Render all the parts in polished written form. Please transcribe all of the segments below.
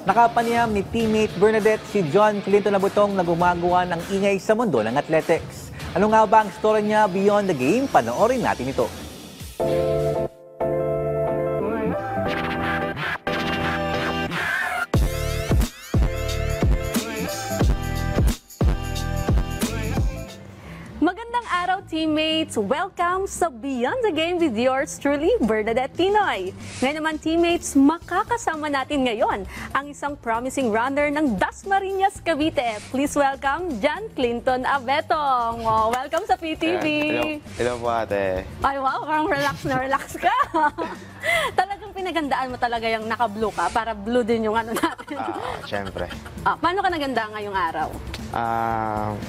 Nakapanayam ni teammate Bernadette si John Clinton Labutong na gumagawa ng ingay sa mundo ng athletics. Ano nga ba ang story niya beyond the game? Panoorin natin ito. Magandang araw, teammates! Welcome sa Beyond the Game with yours truly, Bernadette Tinoy. Ngayon naman, teammates, makakasama natin ngayon ang isang promising runner ng Dasmariñas, Cavite. Please welcome John Clinton Abetong. Oh, welcome sa PTV. Hello po, ate. Ay, wow, parang relax na relax ka. Talagang pinagandaan mo talaga yung naka-blue ka para blue din yung ano natin. Siyempre. Paano ka naganda ngayong araw?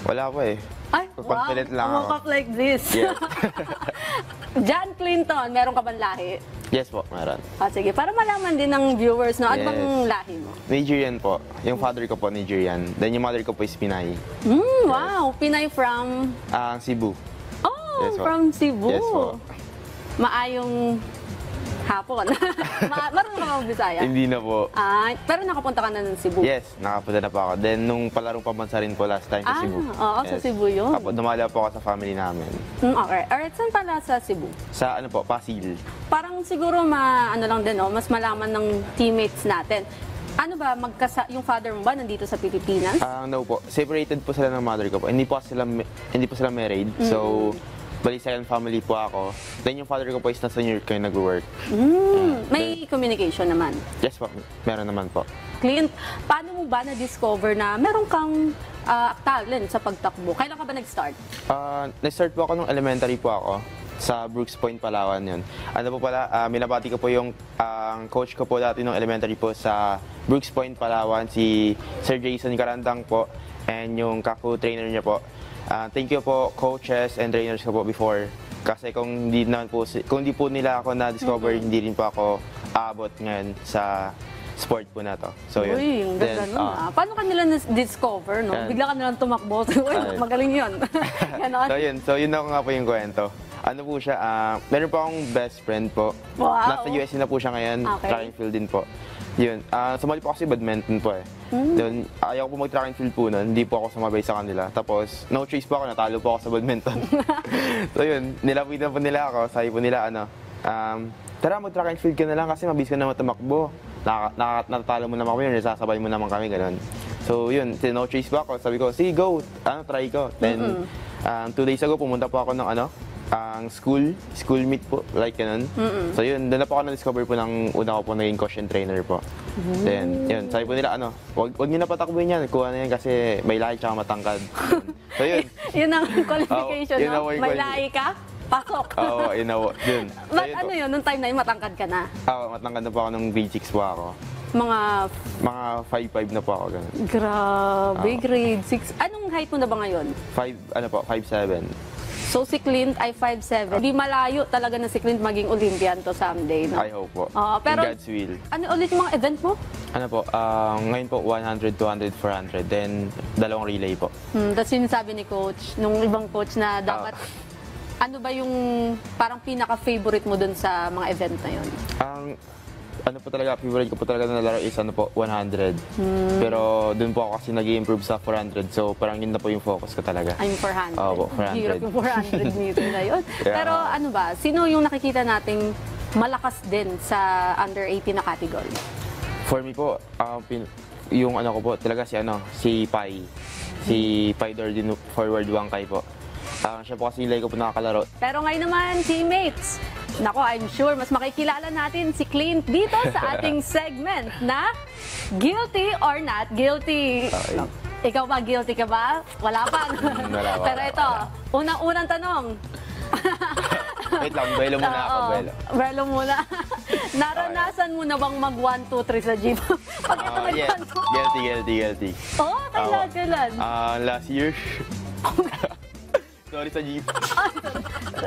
Wala po eh. Ay, wow, Confident lang woke ako. up like this. Yes. John Clinton, meron ka bang lahi? Yes po, meron. Sige, para malaman din ng viewers, no? Ano Yes. bang lahi mo? Nigerian po. Yung father ko po, Nigerian. Then yung mother ko po is Pinay. Wow, Pinay from... Cebu. Oh, Yes, po. from Cebu. Yes po. Maayong hapon. Marunong ka bang Bisaya? Hindi na po. Pero nakapunta ka na ng Cebu? Yes, nakapunta na po ako. Then nung palarong pambansa rin po last time sa Cebu. Oo, sa Cebu yun. Tapos dumala po ako sa family namin. Okay. Alright, saan pala sa Cebu? Sa ano po, Pasig. Parang siguro ano lang din, mas malaman ng teammates natin. Ano ba, yung father mo ba nandito sa Pilipinas? No po. Separated po sila ng mother ko po. Hindi po sila married. So, bali second family po ako. Then yung father ko po is nasa New York kayo nag-work. May communication naman. Yes po, meron naman po. Clint, paano mo ba na-discover na meron kang talent sa pagtakbo? Kailan ka ba nag-start? Nag-start po ako nung elementary po ako sa Brooks Point, Palawan yun. Ano po pala, minabati ko po yung coach ko po dati nung elementary po sa Brooks Point, Palawan, si Sir Jason Carandang po, and yung kaku trainer niya po. Thank you po coaches and trainers ko po before. Kasi kung hindi po nila ako na-discover, hindi rin po ako aabot ngayon sa sport po na to. So yun. Uy, ang ganda nun Paano ka nila na-discover, no? Bigla ka nilang tumakbo. Uy, magaling yun. Ganon. So yun ako nga po yung kwento. Ano po siya, meron po akong best friend po. Wow. Nasa USC na po siya ngayon, Okay. track and field din po. Yun, sumali po kasi badminton po eh. Yun, ayaw po mag-track and field po nun, hindi po ako sumabay sa kanila. Tapos, no choice po ako, natalo po ako sa badminton. So yun, nilapitan po nila ako, sabi po nila, tara mag-track and field ka na lang kasi mabilis ka naman tumakbo. Natatalo mo naman kami, nasasabay mo naman kami, gano'n. So yun, no choice po ako, sabi ko, sige go, try ko. Then, 2 days ago, pumunta po ako ng ang school meet po, like ganun. So yun, doon na po ako na-discover po ng una ko po naging coach and trainer po. Then, yun, sabi po nila, wag niyo na patakbuhin yan, kuha na yan kasi may lahi tsaka matangkad. So yun. Yun ang qualification, yun no? ang May lahi ka, pasok. Oo, yun. But ano yun, nung time na yun, matangkad ka na? Matangkad na po ako nung grade 6 po ako. Mga 5'5" na po ako, ganun. Grabe, grade 6. Anong height mo na ba ngayon? 5'7". So si Clint ay 5'7". Di malayo talaga na si Clint maging Olympian to someday, no? I hope po. Pero, In God's will. ano ulit yung mga event mo? Ano po, ngayon po 100, 200, 400, then 2 relay po. Tapos sinasabi ni coach, nung ibang coach na dapat, ano ba yung parang pinaka-favorite mo dun sa mga event na yun? Ano po talaga, favorite ko po talaga na laro is 100. Pero doon po ako kasi nag-i-improve sa 400. So parang yun na po yung focus ko talaga. Ay, yung 400. Opo, 400. Hirap yung 400 meter na yun. Yeah. Pero ano ba, sino yung nakikita nating malakas din sa under 18 na category? For me po, yung ano ko po talaga si Pai. Si Pai Dordino, forward Wangkay po. Siya po kasi nilay ko po nakakalaro. Pero ngayon naman, teammates, nako, I'm sure mas makikilala natin si Clint dito sa ating segment na Guilty or Not Guilty. Ikaw ba, guilty ka ba? Wala pa. Wala pa. Pero ito, unang-unang tanong. Wait lang, belo muna ako, belo. Belo muna. Naranasan mo na bang mag 1, 2, 3 sa gym? Pag ito Yes, guilty. Oh, kailan? Last year. Sorry sa jeep.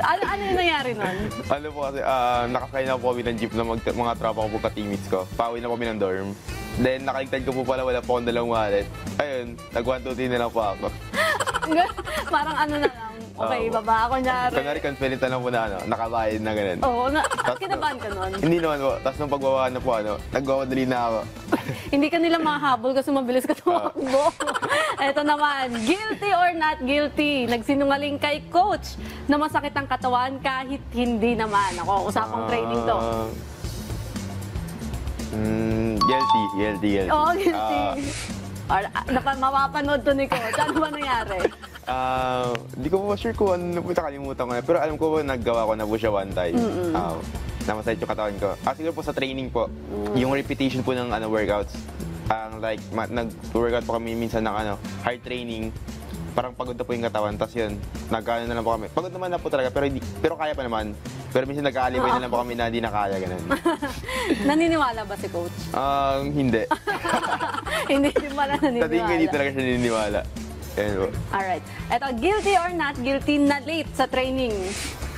Ano yung nangyari nun? Ano po kasi, nakasakay na po kami ng jeep na mga tropa ko po ka-teammates ko. Pauwi na po kami ng dorm. Then, nakaligtad ko po pala, wala po akong dalang wallet. Ayun, nag-1, 2, 3 na lang po ako. Parang ano na lang, okay, baba ako nyari. Kunwari, confident na lang po na nakabayad na ganun. Oo, kinabahan ka nun. Hindi naman po. Tapos nung pagbaba na po, nagwawadali na ako. Hindi ka nila mahabol kasi mabilis ka tumakbo. Ito naman, guilty or not guilty? Nagsinungaling kay coach na masakit ang katawan kahit hindi naman. Ako, usapang training to. Guilty. Oo, guilty. Mapapanood to ni coach. Ano ba nangyari? Di ko po sure kung ano po nakalimutan ko na. Pero alam ko po, naggawa ko na po siya one time. Namasayit yung katawan ko. Siguro po sa training po, yung repetition po ng workouts. Like, nag-workout po kami minsan ng hard training. Parang pagod na po yung katawan. Tapos yun, nag-ano na lang po kami. Pagod naman na po talaga, pero kaya pa naman. Pero minsan nag-aalipay na lang po kami na hindi na kaya, ganun. Naniniwala ba si coach? Hindi. Hindi din pala naniniwala. Sa tingin ko hindi talaga siya naniniwala. Ayan po. Alright. Ito, guilty or not guilty na late sa training?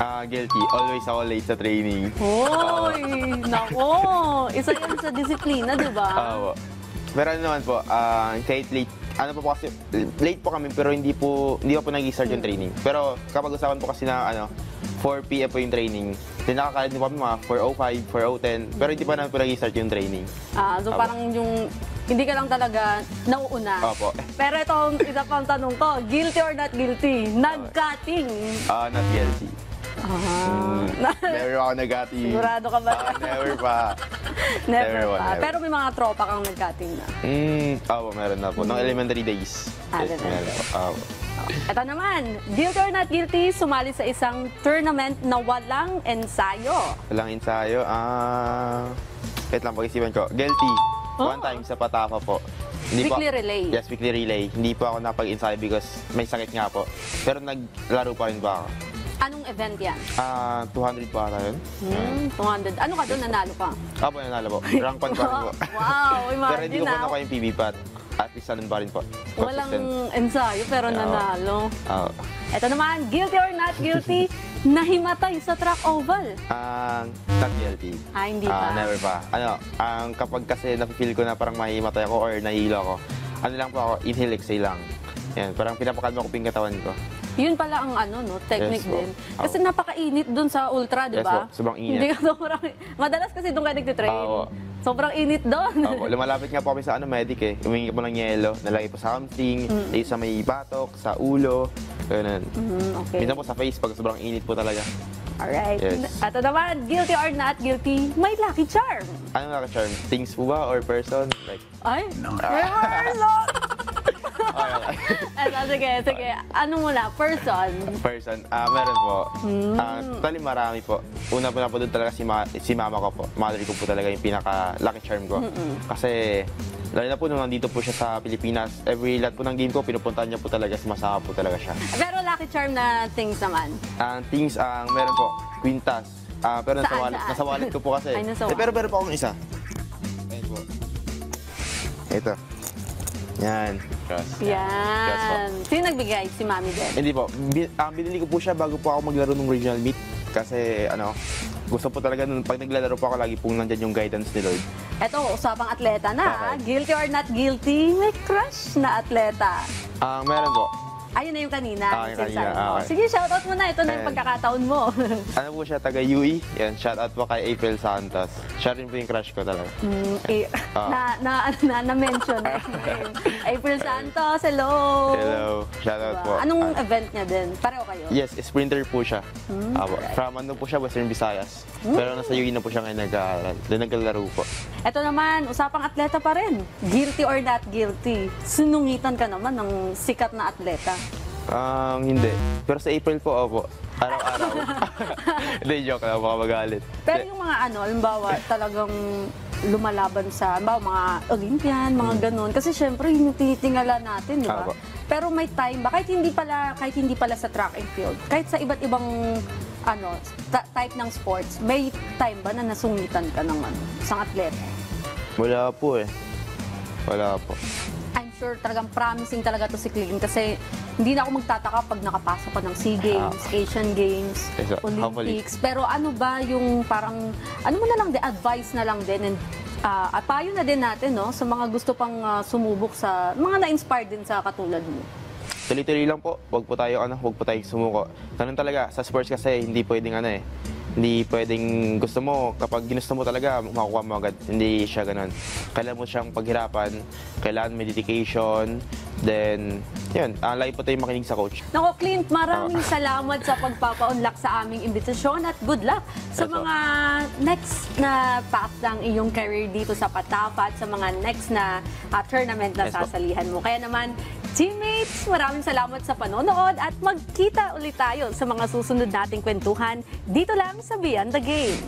Guilty. Always ako late sa training. Hoy! Nako! Isa yan sa disiplina, di ba? Pero ano naman po, kahit late, kasi, late po kami pero hindi pa po nag-start yung training. Pero kapag usapan po kasi na 4 p.m. po yung training, then nakakalit din po kami mga 4:05, 4:10, pero hindi pa namin po nag-start yung training. So parang yung hindi ka lang talaga nauuna. Opo. Pero itong isa pang tanong ko, guilty or not guilty? Nag-cutting. Not guilty. Never ako nag-cutting. Sigurado ka ba? Never pa. Never pa. Never. Pero may mga tropa kang nag-cutting na. Meron na po. Nung elementary days. Yes, meron po. Ito naman, guilty or not guilty, sumali sa isang tournament na walang ensayo. Walang ensayo. Wait lang, pag-isipan ko. Guilty. One time sa Patapa po. Weekly relay. Yes, weekly relay. Hindi po ako napag-ensayo because may sakit nga po. Pero naglaro pa rin ba ako? Anong event yan? 200 pa ata yun. 200. Ano ka doon? Nanalo ka? Opo, nanalo po. Rank 1 pa rin po. Wow, Pero hindi ko po imagine nakuha yung PB pat. At least pa rin po. Walang ensayo pero nanalo. Oo. Ito naman, guilty or not guilty, nahimatay sa track oval. Not guilty. Hindi pa. Never pa. Kapag kasi na-feel ko na parang mahimatay ako or nahihilo ako, lang po ako, inhale, exhale lang. Yan, parang pinapakalma ko po yung katawan ko. Yun pala ang technique Yes, po. din. Kasi napakainit doon sa ultra, di ba? Yes, po. Sobrang init. Hindi ka sobrang... Madalas kasi doon ka nagtitrain. Sobrang init doon. Lumalapit nga po kami sa medic eh. Humingi po ng yelo, nalagay po sa hamstring, sa may batok, sa ulo, ganun. Okay. Minsan po sa face pag sobrang init po talaga. Alright. Yes. Ito naman, guilty or not guilty, may lucky charm. Ano nakaka-charm? Things po ba or person? Like, Ay, rehearsal! Sige. Ano muna? Person? Person? Meron po. Totally marami po. Una po na po doon talaga si mama ko po. Mother ko po talaga yung pinaka-lucky charm ko. Kasi, lalo na po nung nandito po siya sa Pilipinas, lahat po ng game ko, pinupuntahan niya po talaga, sumasama po talaga siya. Pero lucky charm na things naman? Things, meron po, quintas. Pero Saan? nasa wallet ko po kasi. Ay, nasa wallet. Pero meron po akong isa. Ayan po. Ito. Yan. Cross po. Yan. Sino nagbigay? Si Mami din? Hindi po. Binili ko po siya bago po ako maglaro ng regional meet. Kasi gusto po talaga nun, pag naglalaro po ako, lagi pong nandyan yung guidance ni Lord. Eto, usapang atleta na. Okay. Guilty or not guilty, may crush na atleta. Meron po. Ayun na yung kanina. Yung kanina, Sinasabi mo. okay. Sige, shoutout mo na. Ito na yung Ayan. pagkakataon mo. Ano po siya, taga UE. Yan, shoutout po kay April Santos. Siya rin po yung crush ko talaga. Na-mention. April Santos, hello. Hello. Shoutout po. Anong event niya din? Pareho kayo? Yes, sprinter po siya. From po siya, Western Visayas. Pero nasa UE na po siya ngayon nag-aaral. Doon naglalaro po. Ito naman, usapang atleta pa rin. Guilty or not guilty? Sinungitan ka naman ng sikat na atleta. Hindi. Pero sa April po, opo. Araw-araw. Hindi, joke lang. Baka magalit. Pero yung mga halimbawa, talagang lumalaban sa, mga Olympian, mga ganun. Kasi syempre, yun yung tinitingala natin, di ba? Opo. Pero may time ba, kahit hindi pala sa track and field, kahit sa iba't ibang type ng sports, may time ba na nasungitan ka ng isang atleta? Wala po eh. Wala po. I'm sure talagang promising talaga to si Clean kasi hindi na ako magtataka pag nakapasa pa ng SEA Games, Asian Games, Okay, so, Olympics. Pero ano ba yung parang, ano mo na lang din, advice na lang din, and payo na din natin sa mga gusto pang sumubok sa, mga na-inspired din sa katulad mo. Tuloy-tuloy lang po. Huwag po tayo sumuko. Ganun talaga, sa sports kasi hindi pwedeng Hindi pwedeng gusto mo, kapag ginusto mo talaga, makukuha mo agad. Hindi siya ganun. Kailangan mo siyang paghirapan, kailangan may dedication, then, yun, lagi po tayong makinig sa coach. Nako, Clint, maraming salamat sa pagpapaunlak sa aming imbitasyon at good luck sa Yes, po. mga next na path ng iyong career dito sa Patapa at sa mga next na tournament na Yes, po. sasalihan mo. Kaya naman, teammates, maraming salamat sa panonood at magkita ulit tayo sa mga susunod nating kwentuhan dito lang sa Beyond the Game.